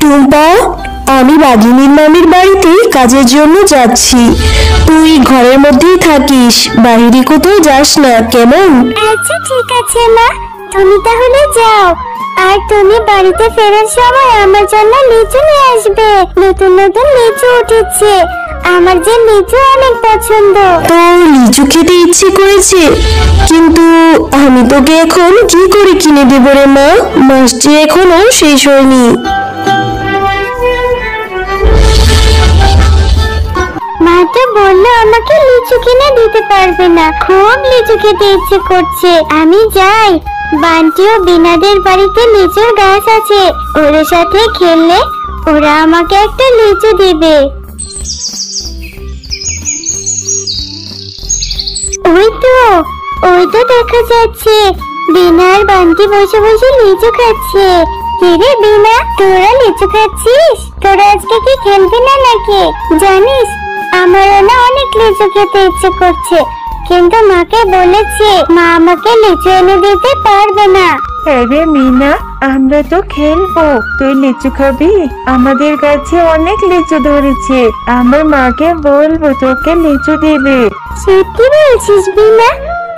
টুম্পা, আমি বাঘিনীর মামির বাড়িতে কাজের জন্য যাচ্ছি। তুই ঘরের মধ্যেই থাকিস, বাইরে কোথাও যাস না, কেমন? আচ্ছা ঠিক আছে মা, তুমি তাহলে যাও। আর তুমি বাড়িতে ফেরার সময় আমার জন্য লিচু নিয়ে আসবে। নতুন নতুন লিচু উঠেছে, আমার যে লিচু অনেক পছন্দ। তো লিচু খেতে ইচ্ছে করেছে, কিন্তু আমি তোকে এখন কি করে কিনে দেবো রে মা? মাস যে এখনো শেষ হয়নি। মা তো বললো আমাকে লিচু কিনে দিতে পারবে না, খুব লিচু খেতে ইচ্ছে করছে। আমি যাই, বান্টি ও বিনাদের বাড়িতে লিচুর গাছ আছে, ওদের সাথে খেললে ওরা আমাকে একটা লিচু দেবে। ওই তো দেখা যাচ্ছে বিনা আর বান্টি বসে বসে লিচু খাচ্ছে। কিরে বিনা, তোরা লিচু খাচ্ছিস? তোরা আজকে কি খেলবি না নাকি? জানিস আমারও না অনেক লিচু খেতে ইচ্ছে করছে, কিন্তু মাকে বলেছি মা আমাকে লিচু এনে দিতে পারবে না। আরে মিনা, আমরা তো খেলবো, তুই লিচু খাবি? আমাদের কাছে অনেক লিচু ধরেছে, আমার মাকে বলবো তোকে লিচু দেবে। সত্যি বলছিস বিনা?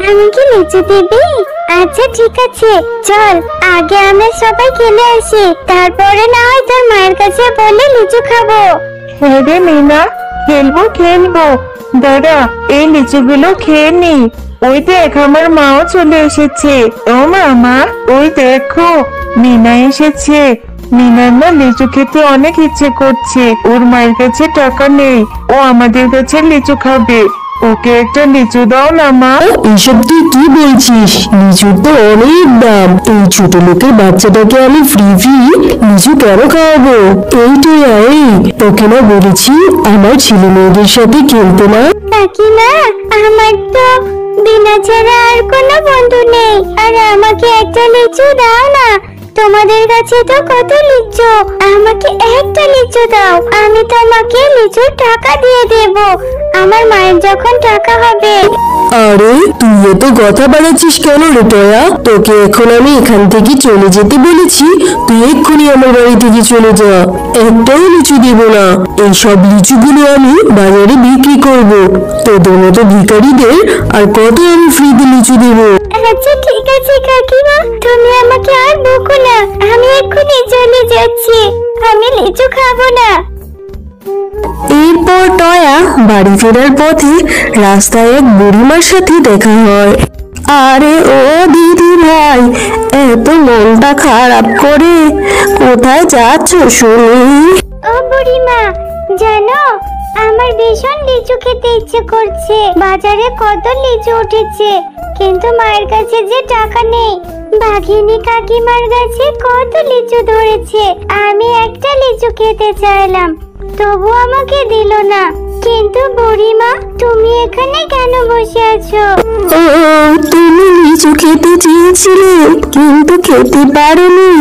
আমাকে লিচু দিবি? আচ্ছা ঠিক আছে, চল আগে আমরা সবাই খেলে আসি, তারপরে না হয় তোর মায়ের কাছে বলে লিচু খাবো। হ্যাঁ রে মিনা, খেলবো। দাদা, এই লিচুগুলো খেয়ে নি। ওই দেখ আমার মাও চলে এসেছে। ও মামা, ওই দেখো মিনা এসেছে। মিনার না লিচু খেতে অনেক ইচ্ছে করছে, ওর মায়ের কাছে টাকা নেই, ও আমাদের কাছে লিচু খাবে। ওকে একটা লিচু দাও না মা। এসব তুই কি বলছিস? লিচুর তো অনেক দাম, এই ছোট লোকের বাচ্চাটাকে আমি ফ্রি লিচু কেন খাওয়াবো? এইটাই এই তোকে না বলেছি আমার ছেলে মেয়েদের সাথে খেলতে না। কাকিমা, আমার তো বিনা ছাড়া আর কোনো বন্ধু নেই, আর আমাকে একটা লিচু দাও না। তোমাদের কাছে তো কত লিচু, আমাকে একটা লিচু দাও, আমি তোমাকে লিচুর টাকা দিয়ে দেব আমার মায়ের যখন টাকা হবে। আরে তুই এত কথা বাড়াচ্ছিস কেন রে টয়া? তোকে এখন আমি এখান থেকে চলে যেতে বলেছি, তুই এক্ষুনি আমার বাড়ি থেকে চলে যা। একটাও লিচু দেব না, এই সব লিচুগুলো আমি বাজারে বিক্রি করব। তোদের মতো ভিখারিদের আর কত আমি ফ্রিতে লিচু দেবো? আচ্ছা ঠিক আছে কাকিমা, তুমি আমাকে আর বকো না, আমি এক্ষুনি চলে যাচ্ছি, আমি লিচু খাবো না। এরপর টয়া বাড়ি ফেরার পথে রাস্তায় এক বুড়িমার সাথে দেখা হয়। আরে ও দিদি ভাই, এত মনটা খারাপ করে কোথায় যাচ্ছ শুনি? ও বুড়িমা, জানো আমার ভীষণ লিচু খেতে ইচ্ছে করছে, বাজারে কত লিচু উঠেছে, কিন্তু মায়ের কাছে যে টাকা নেই। বাঘিনী কাকিমার কাছে কত লিচু ধরেছে, আমি একটা লিচু খেতে চাইলাম, তবু আমাকে দিল না। কিন্তু বুড়িমা, তুমি এখানে কেন বসে আছো? ও, তুমি লিচু খেতে চেয়েছিলে কিন্তু খেতে পারোনি,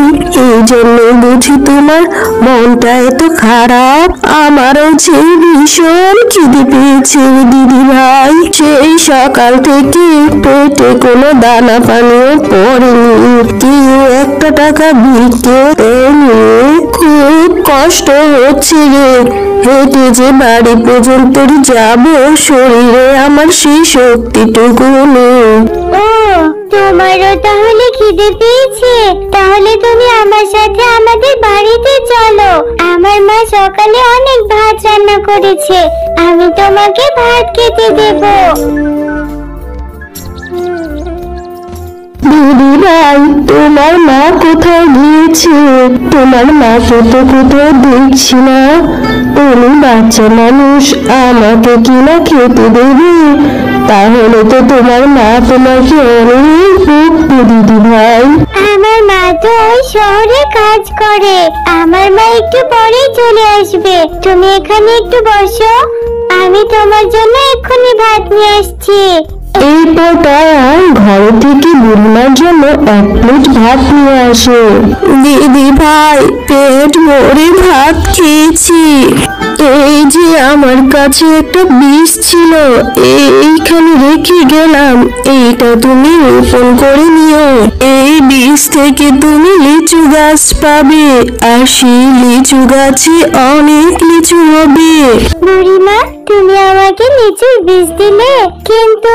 এই জন্য বুঝি তোমার মনটা এত খারাপ। আমারও যে ভীষণ খিদে পেয়েছে দিদি ভাই, সেই সকাল থেকে পেটে কোনো দানা পানিও পড়েনি, কেউ একটা টাকা ভিক্ষে দেয়নি, খুব কষ্ট হচ্ছে রে। হেঁটে যে বাড়ি পর্যন্ত যাব, শরীরে আমার সেই শক্তিটুকু নেই। ও, তোমারও তাহলে খিদে পেয়েছে? তাহলে তুমি আমার সাথে আমাদের বাড়িতে চলো, আমার মা সকালে অনেক ভাত রান্না করেছে, আমি তোমাকে ভাত খেতে দেব। দিদি ভাই, তোমার মা কোথায় গিয়েছে? তোমার মাকে তো কোথাও দেখছি না, উনি বাচ্চা মানুষ, আমাকে কিনা খেতে দেবে? তাহলে তো তোমার মা তোমাকে অনেক বকবে দিদি ভাই। আমার মা তো ওই শহরে কাজ করে, আমার মা একটু পরেই চলে আসবে, তুমি এখানে একটু বসো, আমি তোমার জন্য এক্ষুনি ভাত নিয়ে আসছি। এরপর তারা ঘর থেকে বুড়িমার জন্য এক প্লেট ভাত নিয়ে আসে। দিদি ভাই, পেট ভরে ভাত খেয়েছি। এই যে আমার কাছে একটা বীজ ছিল, এইখানে রেখে গেলাম, এইটা তুমি রোপণ করে নিও। এই বীজ থেকে তুমি লিচু গাছ পাবে, আর সেই লিচু গাছে অনেক লিচু হবে। বুড়িমা, তুমি আমাকে লিচুর বীজ দিলে, কিন্তু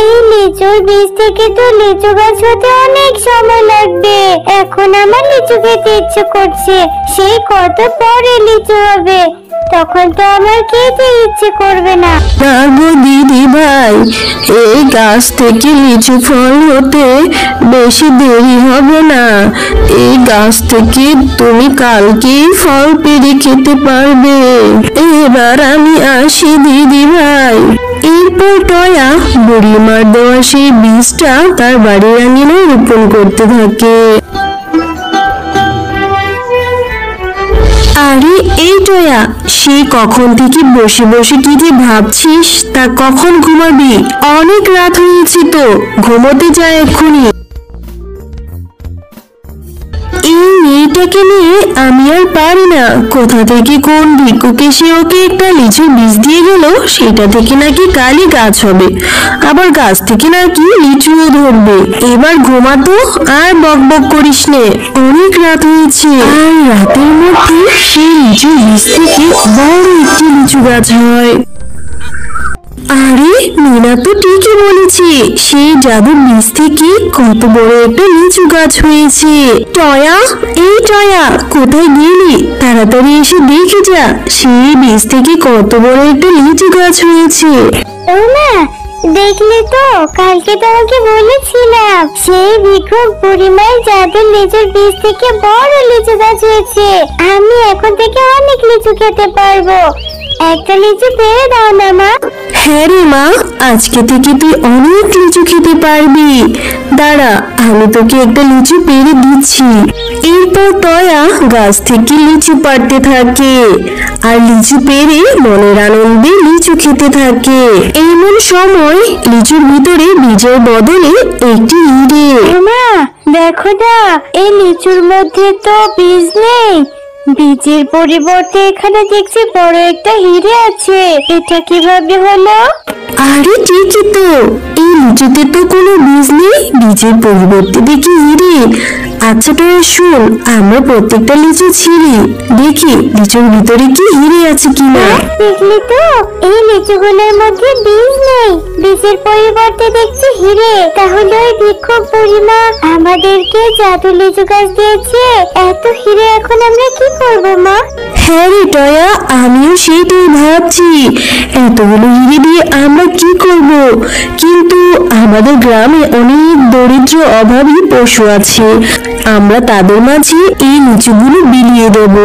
এই লিচুর বীজ থেকে তো লিচু গাছ হতে অনেক সময় লাগবে। এখন আমার লিচু খেতে ইচ্ছে করছে, সেই কত পরে লিচু হবে, তখন তো আমার খেতে ইচ্ছে করবে না। না গো দিদি ভাই, এই গাছ থেকে লিচু ফল হতে বেশি দেরি হবে না। এই গাছ থেকে তুমি কালকেই ফল পেড়ে খেতে পারবে। এবার আমি আসি দিদি ভাই। এরপর টয়া বুড়িমার দেওয়া সেই বীজটা তার বাড়ির আঙিনে রোপণ করতে থাকে। আরে এই টয়া, সে কখন থেকে বসে বসে কি যে ভাবছিস, তা কখন ঘুমাবি? অনেক রাত হয়েছে তো, ঘুমোতে যায় এক্ষুনি। এই মেয়েটাকে নিয়ে আমি আর পারি না, কোথা থেকে কোন ভিক্ষুক এসে ওকে একটা লিচুর বীজ দিয়ে গেল, সেটা থেকে নাকি কালই গাছ হবে, আবার গাছ থেকে নাকি লিচুও ধরবে। এবার ঘুমাতো, আর বক বক করিস নে, অনেক রাত হয়েছে। আর রাতের মধ্যে সেই লিচুর বীজ থেকে বড় একটি লিচু গাছ হয়। আরে মিনা তো ঠিকই বলেছে, সেই জাদুর বীজ থেকে কত বড় একটা লিচু গাছ হয়েছে। টয়া, এই টয়া, কোথায় গেলি? তাড়াতাড়ি এসে দেখে যা, সেই বীজ থেকে কত বড় একটা লিচু গাছ হয়েছে। ও মা, দেখলে তো, কালকে তোমাকে বলেছিলাম সেই ভিক্ষুক বুড়িমায়ের জাদুর লিচুর বীজ থেকে বড় লিচু গাছ হয়েছে। আমি এখন থেকে অনেক লিচু খেতে পারবো। একটা লিচু পেড়ে দাও না মা। হ্যাঁ রে মা, আজকে থেকে তুই অনেক লিচু খেতে পারবি। দাঁড়া, আমি তোকে একটা লিচু পেড়ে দিচ্ছি। এরপর টয়া গাছ থেকে লিচু পাড়তে থাকে, আর লিচু পেড়ে মনের আনন্দে লিচু খেতে থাকে। এমন সময় লিচুর ভিতরে বীজের বদলে একটি হিরে। মা দেখো না, এই লিচুর মধ্যে তো বীজ নেই, বীজের পরিবর্তে এখানে দেখছি বড় একটা হিরে আছে। এটা কিভাবে হলো? আরে ঠিকই তো, এই লিচুতে তো কোনো বীজ নেই, বীজের পরিবর্তে দেখি হিরে। আচ্ছা টয়া শোন, আমরা প্রত্যেকটা লিচু ছিঁড়ি, দেখি লিচুর ভিতরে কি হিরে আছে কিনা। দেখলি তো, এই লিচুগুলোর মধ্যে বীজ নেই, বীজের পরিবর্তে দেখছি হিরে। তাহলে ওই ভিক্ষুক বুড়িমা আমাদেরকে জাদু লিচু গাছ দিয়েছে, এত হিরে এখন আমরা কি করবো মা? হ্যাঁ রে টয়া, আমিও সেইটাই ভাবছি, এতগুলো হিরে দিয়ে আমরা কি করব? কিন্তু আমাদের গ্রামে অনেক দরিদ্র অভাবী পশু আছে, আমরা তাদের মাঝে এই লিচুগুলো বিলিয়ে দেব।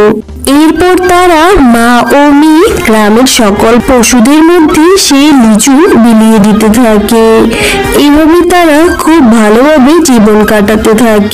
এরপর তারা মা ও মেয়ে গ্রামের সকল পশুদের মধ্যে সেই লিচু বিলিয়ে দিতে থাকে। এইভাবে তারা খুব ভালোভাবে জীবন কাটাতে থাকে।